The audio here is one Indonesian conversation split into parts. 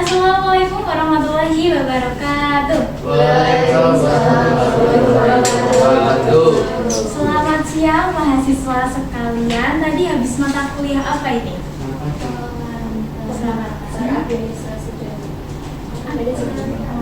Assalamualaikum warahmatullahi wabarakatuh. Waalaikumsalam warahmatullahi wabarakatuh. Selamat siang mahasiswa sekalian. Tadi habis mata kuliah apa ini? Selamat siang. Administrasi dan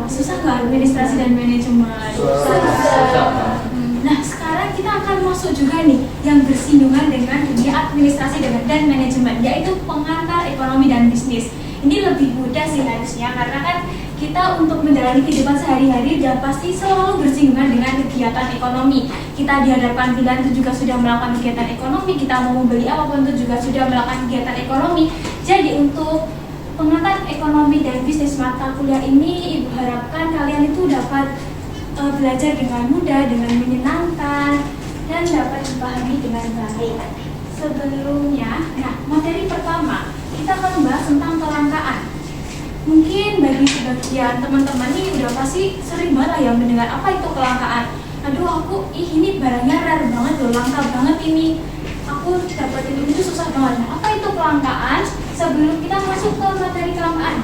susah nggak administrasi dan manajemen? Susah. Nah, sekarang kita akan masuk juga nih yang bersinggungan dengan dunia administrasi dan manajemen, yaitu pengantar ekonomi dan bisnis. Ini lebih mudah sih harusnya, karena kan kita untuk menjalani kehidupan sehari-hari dan pasti selalu bersinggungan dengan kegiatan ekonomi. Kita di hadapan pilihan itu juga sudah melakukan kegiatan ekonomi, kita mau membeli apapun itu juga sudah melakukan kegiatan ekonomi. Jadi untuk pengantar ekonomi dan bisnis mata kuliah ini, Ibu harapkan kalian itu dapat belajar dengan mudah, dengan menyenangkan, dan dapat dipahami dengan baik. Sebelumnya, materi pertama kita akan membahas tentang kelangkaan. Mungkin bagi sebagian teman-teman ini udah pasti sering banget yang mendengar apa itu kelangkaan. Aduh, ini barangnya rare banget loh, langka banget ini. Aku dapetin itu susah banget. Nah, apa itu kelangkaan? Sebelum kita masuk ke materi kelangkaan,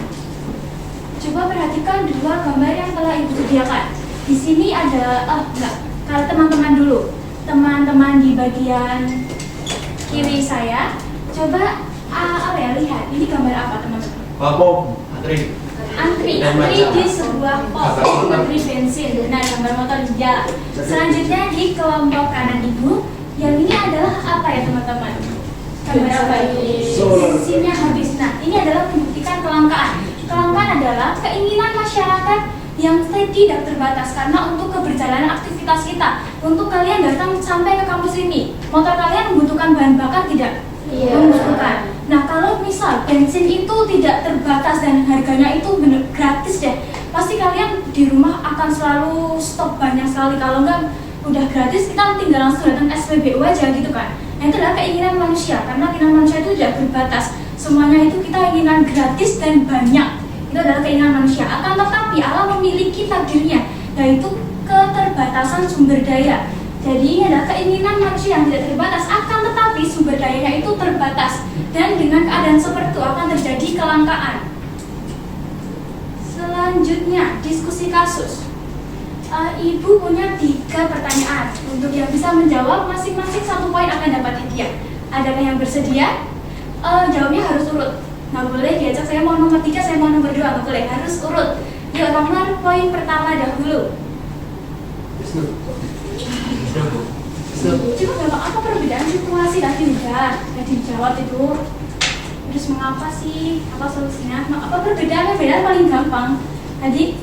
coba perhatikan dua gambar yang telah Ibu sediakan. Di sini ada, kalau teman-teman dulu, teman-teman di bagian kiri saya, coba lihat, ini gambar apa teman-teman? Pom, antri di sebuah pos, antri bensin, nah gambar motor di jalan. Selanjutnya di kelompok kanan Ibu, yang ini adalah apa ya teman-teman? Gambar apa ini? Bensinnya habis. Nah, ini adalah membuktikan kelangkaan. Kelangkaan adalah keinginan masyarakat yang tidak terbatas, karena untuk keberjalanan aktivitas kita, untuk kalian datang sampai ke kampus ini, motor kalian membutuhkan bahan bakar tidak? Iya. Membutuhkan. Nah, kalau misal bensin itu tidak terbatas dan harganya itu benar gratis deh, pasti kalian di rumah akan selalu stok banyak sekali. Kalau enggak udah gratis, kita tinggal langsung datang SPBU aja gitu kan. Nah, itu adalah keinginan manusia, karena keinginan manusia itu tidak terbatas. Semuanya itu kita inginan gratis dan banyak. Itu adalah keinginan manusia. Akan tetapi Allah memiliki takdirnya, yaitu keterbatasan sumber daya. Jadi ini adalah keinginan manusia yang tidak terbatas, akan tetapi sumber dayanya itu terbatas. Dan dengan keadaan seperti itu akan terjadi kelangkaan. Selanjutnya, diskusi kasus. Ibu punya 3 pertanyaan. Untuk yang bisa menjawab, masing-masing 1 poin akan dapat hadiah. Adakah yang bersedia? Jawabnya harus urut. Nggak boleh diajak saya mau nomor 3, saya mau nomor 2, nggak boleh, harus urut. Yuk, nomor poin pertama dahulu. Coba gampang, apa perbedaan situasi tadi udah dijawab itu. Terus mengapa sih? Apa solusinya? Apa perbedaannya? Beda paling gampang. Tadi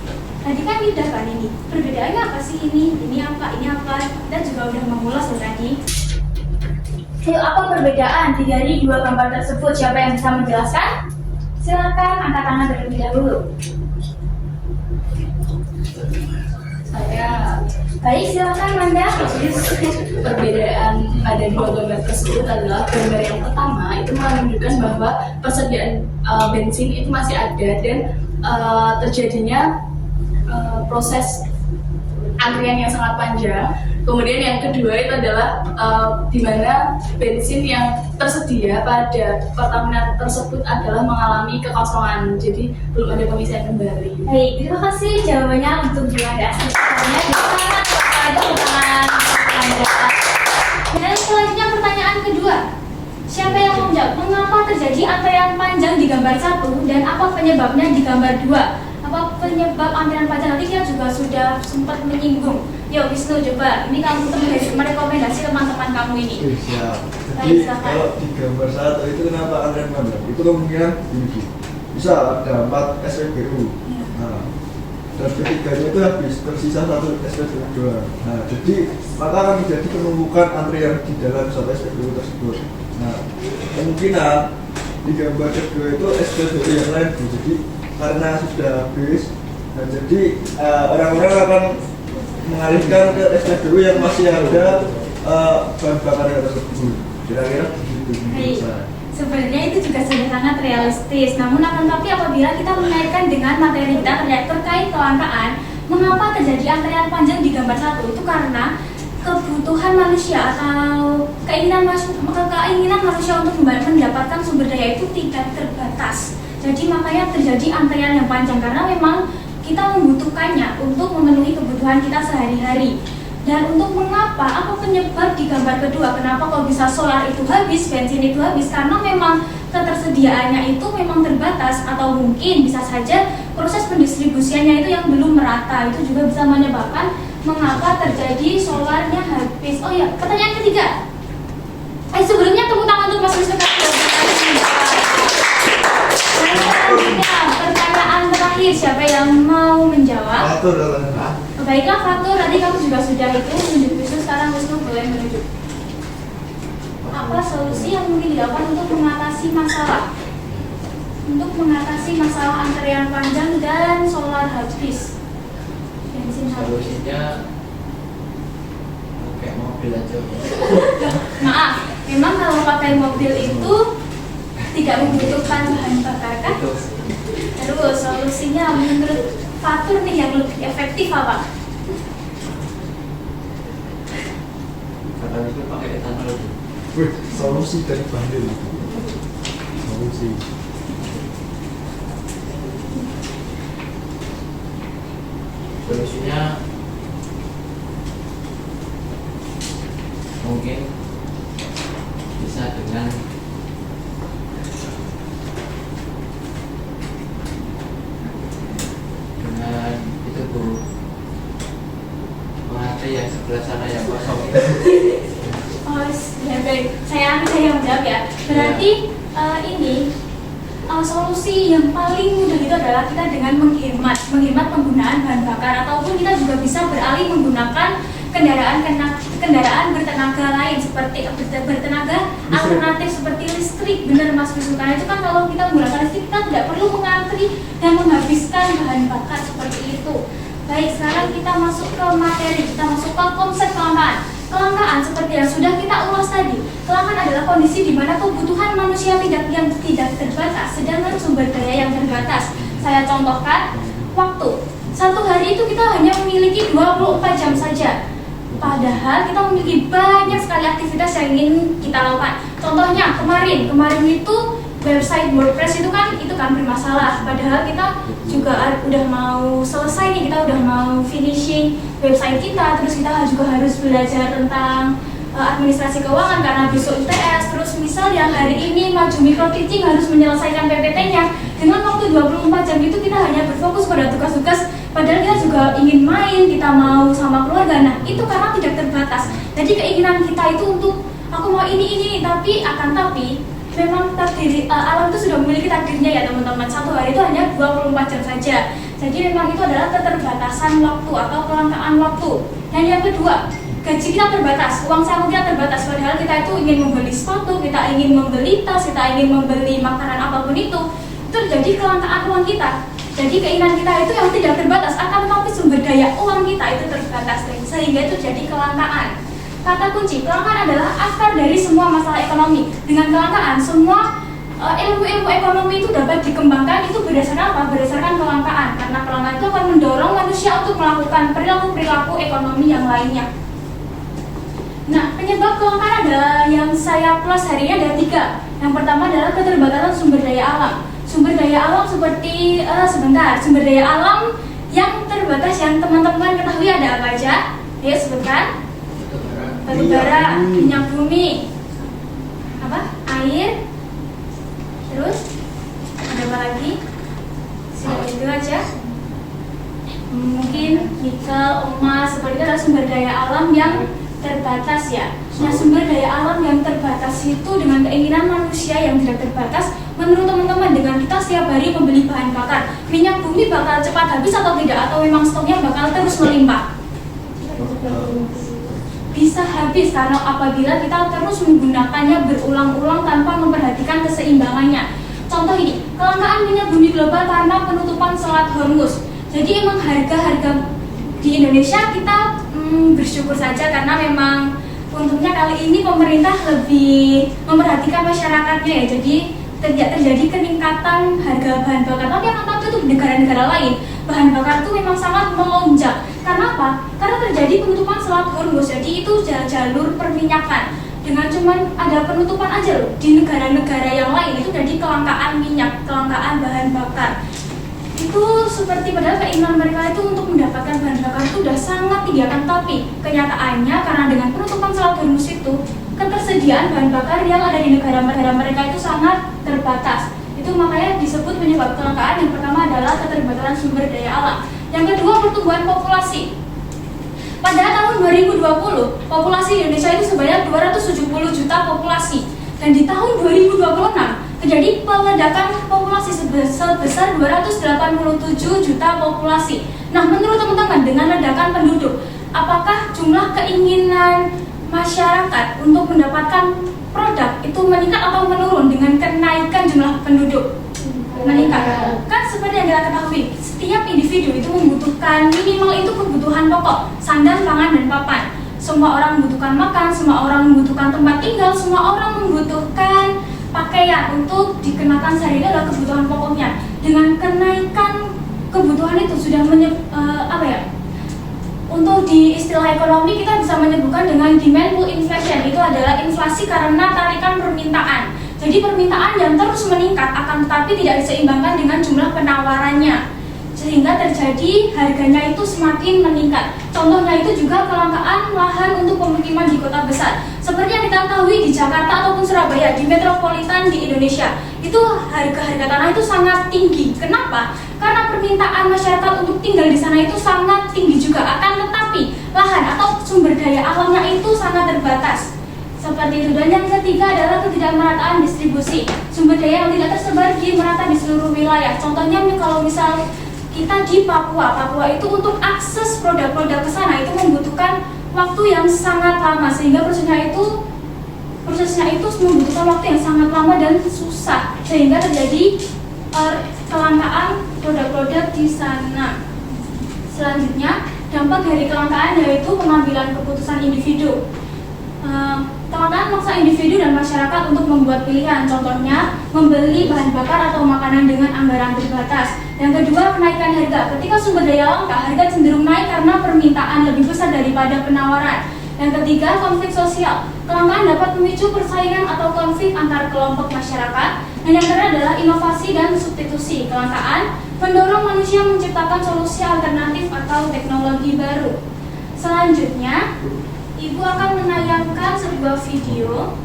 kan udah kan ini. Perbedaannya apa sih ini? Ini apa? Ini apa? Kita juga udah mengulas loh tadi. Yuk, apa perbedaan dari 2 gambar tersebut? Siapa yang bisa menjelaskan? Silakan angkat tangan terlebih dahulu. Saya. Baik, silakan Manda. Perbedaan pada 2 gambar tersebut adalah gambar yang pertama itu menunjukkan bahwa persediaan bensin itu masih ada dan terjadinya proses antrian yang sangat panjang. Kemudian yang kedua itu adalah di mana bensin yang tersedia pada Pertamina tersebut adalah mengalami kekosongan, jadi belum ada pengisian kembali. Baik, terima kasih jawabannya untuk Juanda. Selanjutnya ada pertanyaan Anda. Dan selanjutnya pertanyaan kedua. Siapa yang mau menjawab? Mengapa terjadi antrean panjang di gambar 1 dan apa penyebabnya di gambar 2? Apa penyebab antrean panjang? Nanti kita juga sudah sempat menyinggung. Yo Wisnu, coba ini kamu merekomendasi teman-teman kamu ini. Siap. Jadi kalau di gambar 1 itu kenapa antrean panjang? Itu kemungkinan ini. Bisa ada 4 SPBU. Nah, dan ketiganya itu habis, tersisa 1 SPBU 2. Nah, jadi maka akan menjadi penumpukan antrian di dalam 1 SPBU tersebut. Nah, kemungkinan di gambar kedua itu SPBU yang lain. Jadi karena sudah habis, nah jadi orang-orang akan mengalihkan ke SPBU yang masih ada bahan bakar tersebut. Kira-kira begitu. Sebenarnya itu juga sudah sangat realistis. Namun akan tapi apabila kita mengaitkan dengan materi kita terkait kelangkaan, mengapa terjadi antrean panjang di gambar 1? Itu karena kebutuhan manusia atau keinginan manusia untuk mendapatkan sumber daya itu tidak terbatas. Jadi makanya terjadi antrean yang panjang karena memang kita membutuhkannya untuk memenuhi kebutuhan kita sehari-hari. Dan untuk mengapa, apa penyebab di gambar kedua, kenapa kok bisa solar itu habis, bensin itu habis? Karena memang ketersediaannya itu memang terbatas, atau mungkin bisa saja proses pendistribusiannya itu yang belum merata. Itu juga bisa menyebabkan mengapa terjadi solarnya habis. Oh ya, pertanyaan ketiga. Sebelumnya tepuk tangan untuk Mas Wisnu. Pertanyaan terakhir, siapa yang mau menjawab? Atur datang. Baiklah Fatur, tadi kamu juga sudah itu menunjuk Wisnu, sekarang Wisnu boleh menunjuk. Apa solusi yang mungkin dilakukan untuk mengatasi masalah? Untuk mengatasi masalah antrean panjang dan solar habis, bensin habis. Solusinya pakai mobil aja. Maaf, memang kalau pakai mobil itu tidak membutuhkan bahan bakar kan? Terus solusinya menurut Fatur nih yang lebih efektif apa? Kata itu pakai etanol. Wih, solusi dari bandel. Solusi. Solusinya mungkin bisa dengan itu Bu, menghati yang sebelah sana yang kosong. Oh, ya baik. Saya yang menjawab ya. Berarti ini solusi yang paling mudah itu adalah kita dengan menghemat penggunaan bahan bakar, ataupun kita juga bisa beralih menggunakan kendaraan bertenaga lain seperti bertenaga alternatif seperti listrik. Benar Mas Wisnu, karena itu kan kalau kita menggunakan listrik kita tidak perlu mengantri dan menghabiskan bahan bakar seperti itu. Baik, sekarang kita masuk ke materi, kita masuk ke konsep kelangkaan. Kelangkaan seperti yang sudah kita ulas tadi, kelangkaan adalah kondisi di mana kebutuhan manusia yang tidak terbatas, sedangkan sumber daya yang terbatas. Saya contohkan, waktu. Satu hari itu kita hanya memiliki 24 jam saja. Padahal kita memiliki banyak sekali aktivitas yang ingin kita lakukan. Contohnya kemarin itu website WordPress itu kan bermasalah. Padahal kita juga udah mau selesai nih, kita udah mau finishing website kita. Terus kita juga harus belajar tentang administrasi keuangan karena besok UTS. Terus misal yang hari ini maju micro teaching harus menyelesaikan PPT-nya. Dengan waktu 24 jam itu kita hanya berfokus pada tugas-tugas. Padahal kita juga ingin main, kita mau sama keluarga. Nah, itu karena tidak terbatas. Jadi keinginan kita itu untuk aku mau ini, tapi memang takdir alam itu sudah memiliki takdirnya ya teman-teman. Satu hari itu hanya 24 jam saja. Jadi memang itu adalah keterbatasan waktu atau kelangkaan waktu. Dan yang kedua, gaji kita terbatas, uang saku kita terbatas. Padahal kita itu ingin membeli sepatu, kita ingin membeli tas, kita ingin membeli makanan apapun itu terjadi kelangkaan uang kita. Jadi keinginan kita itu yang tidak terbatas, akan tetapi sumber daya uang kita itu terbatas, sehingga itu jadi kelangkaan. Kata kunci, kelangkaan adalah akar dari semua masalah ekonomi. Dengan kelangkaan, semua ilmu-ilmu ekonomi itu dapat dikembangkan itu berdasarkan apa? Berdasarkan kelangkaan. Karena kelangkaan itu akan mendorong manusia untuk melakukan perilaku-perilaku ekonomi yang lainnya. Nah, penyebab kelangkaan adalah yang saya plus hari ini ada 3. Yang pertama adalah keterbatasan sumber daya alam. Sumber daya alam seperti, sumber daya alam yang terbatas yang teman-teman ketahui ada apa aja? Ayo sebutkan. Batu bara, minyak bumi, air, terus ada apa lagi? Sudah itu aja. Mungkin nikel, emas, seperti itu adalah sumber daya alam yang terbatas ya. Nah, sumber daya alam yang terbatas itu dengan keinginan manusia yang tidak terbatas, menurut teman-teman dengan kita setiap hari membeli bahan bakar, minyak bumi bakal cepat habis atau tidak? Atau memang stoknya bakal terus melimpah? Bisa habis karena apabila kita terus menggunakannya berulang-ulang tanpa memperhatikan keseimbangannya. Contoh ini, kelangkaan minyak bumi global karena penutupan Selat Hormuz. Jadi emang harga-harga di Indonesia kita bersyukur saja karena memang untungnya kali ini pemerintah lebih memperhatikan masyarakatnya ya. Jadi tidak terjadi peningkatan harga bahan bakar. Tapi yang tahu itu di negara-negara lain bahan bakar itu memang sangat melonjak. Karena apa? Karena terjadi penutupan Selat Hormuz. Jadi itu jalur perminyakan. dengan cuman ada penutupan aja loh. Di negara-negara yang lain itu jadi kelangkaan minyak, kelangkaan bahan bakar. Itu seperti padahal keinginan mereka itu untuk mendapatkan bahan bakar itu udah sangat tinggi, akan tapi kenyataannya karena dengan penutupan Selat Hormuz itu ketersediaan bahan bakar yang ada di negara mereka itu sangat terbatas. Itu makanya disebut penyebab kelangkaan. Yang pertama adalah keterbatasan sumber daya alam. Yang kedua, pertumbuhan populasi. Pada tahun 2020, populasi Indonesia itu sebanyak 270 juta populasi. Dan di tahun 2026 terjadi peledakan populasi sebesar 287 juta populasi. Nah, menurut teman-teman, dengan ledakan penduduk, apakah jumlah keinginan masyarakat untuk mendapatkan produk itu meningkat atau menurun dengan kenaikan jumlah penduduk? Meningkat. Kan seperti yang kita ketahui, setiap individu itu membutuhkan minimal itu kebutuhan pokok, sandang, pangan, dan papan. Semua orang membutuhkan makan, semua orang membutuhkan tempat tinggal, semua orang membutuhkan pakaian untuk dikenakan sehari-hari adalah kebutuhan pokoknya. Dengan kenaikan kebutuhan itu sudah untuk di istilah ekonomi kita bisa menyebutkan dengan demand pull inflation. Itu adalah inflasi karena tarikan permintaan. Jadi permintaan yang terus meningkat akan tetapi tidak diseimbangkan dengan jumlah penawarannya, sehingga terjadi harganya itu semakin meningkat. Contohnya itu juga kelangkaan lahan untuk pemukiman di kota besar. Seperti yang kita ketahui di Jakarta ataupun Surabaya, di metropolitan di Indonesia, itu harga-harga tanah itu sangat tinggi. Kenapa? Karena permintaan masyarakat untuk tinggal di sana itu sangat tinggi juga. Akan tetapi lahan atau sumber daya alamnya itu sangat terbatas. Seperti itu. Dan yang ketiga adalah ketidakmerataan distribusi. Sumber daya yang tidak tersebar di merata di seluruh wilayah. Contohnya kalau misal kita di Papua itu untuk akses produk-produk ke sana itu membutuhkan waktu yang sangat lama, sehingga prosesnya itu membutuhkan waktu yang sangat lama dan susah, sehingga terjadi kelangkaan produk-produk di sana. Selanjutnya, dampak dari kelangkaan yaitu pengambilan keputusan individu. Kelangkaan memaksa individu dan masyarakat untuk membuat pilihan, contohnya membeli bahan bakar atau makanan dengan anggaran terbatas. Yang kedua, kenaikan harga. Ketika sumber daya langka, harga cenderung naik karena permintaan lebih besar daripada penawaran. Yang ketiga, konflik sosial. Kelangkaan dapat memicu persaingan atau konflik antar kelompok masyarakat. Dan yang terakhir adalah inovasi dan substitusi. Kelangkaan mendorong manusia menciptakan solusi alternatif atau teknologi baru. Selanjutnya, Ibu akan menayangkan sebuah video.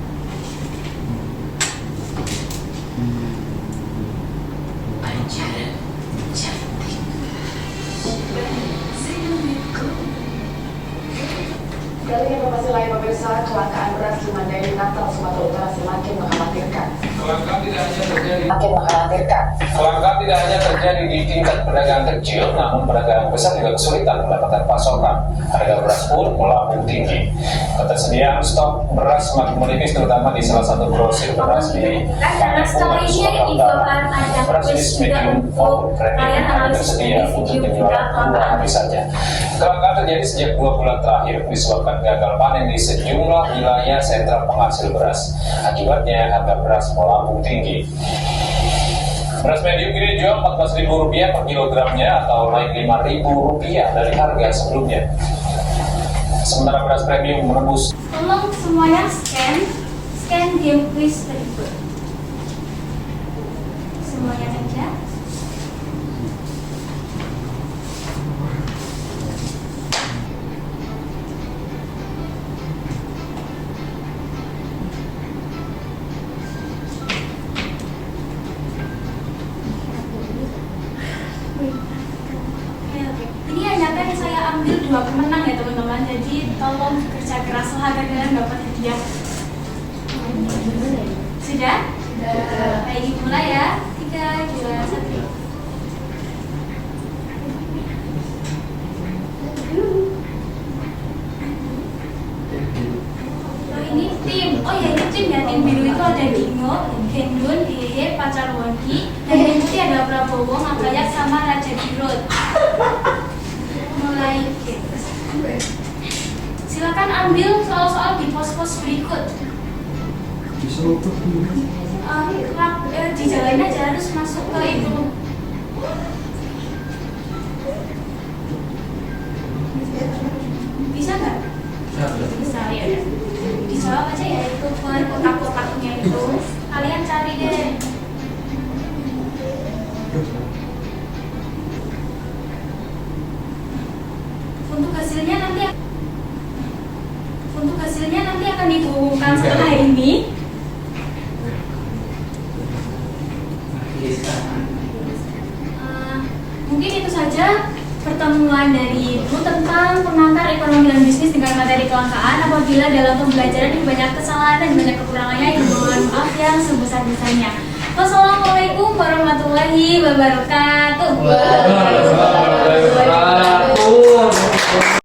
Dari informasi lain pemirsa, kelangkaan beras di Mandailing Natal, Sumatera Utara semakin mengkhawatirkan. Kelangkaan tidak hanya terjadi Kelangkaan tidak hanya terjadi di tingkat pedagang kecil, namun pedagang besar juga kesulitan mendapatkan pasokan. Harga beras pun melambung tinggi. Ketersediaan stok beras semakin menipis, terutama di salah satu grosir beras di Kampung Sumatera Utara. Beras jenis medium or premium hanya tersedia untuk penjualan 2 hari saja. Kelangkaan terjadi sejak 2 bulan terakhir disebabkan gagal panen di sejumlah wilayah sentra penghasil beras. Akibatnya harga beras melambung tinggi. Beras medium kini dijual Rp14.000 per kilogramnya atau naik Rp5.000 dari harga sebelumnya. Sementara beras premium menembus. Tolong semuanya scan game quiz berikut. Semuanya saja. Ini hanya kan saya ambil 2 pemenang ya teman-teman. Jadi tolong kerja keras lah agar kalian dapat hadiah. Sudah? Baik, dimulai ya. 3, 2, 1. Oh ini tim. Oh ya ini tim ya. Tim biru itu ada Dingo, Gendun, Hehe, Pacar Wongi. Dan yang putih ada Prabowo, Ngabayak sama Raja Dirut. Mulai silakan ambil soal-soal di pos-pos berikut. Dijalanin aja, harus masuk ke itu. Bisa nggak? Bisa ya. Dijawab aja ya. hasilnya nanti akan diumumkan setelah ini. Mungkin itu saja pertemuan dari Ibu tentang pengantar ekonomi dan bisnis dengan materi kelangkaan. Apabila dalam pembelajaran ini banyak kesalahan dan banyak kekurangannya, Ibu mohon maaf yang sebesar-besarnya. Wassalamualaikum warahmatullahi wabarakatuh. Waalaikumsalam warahmatullahi wabarakatuh.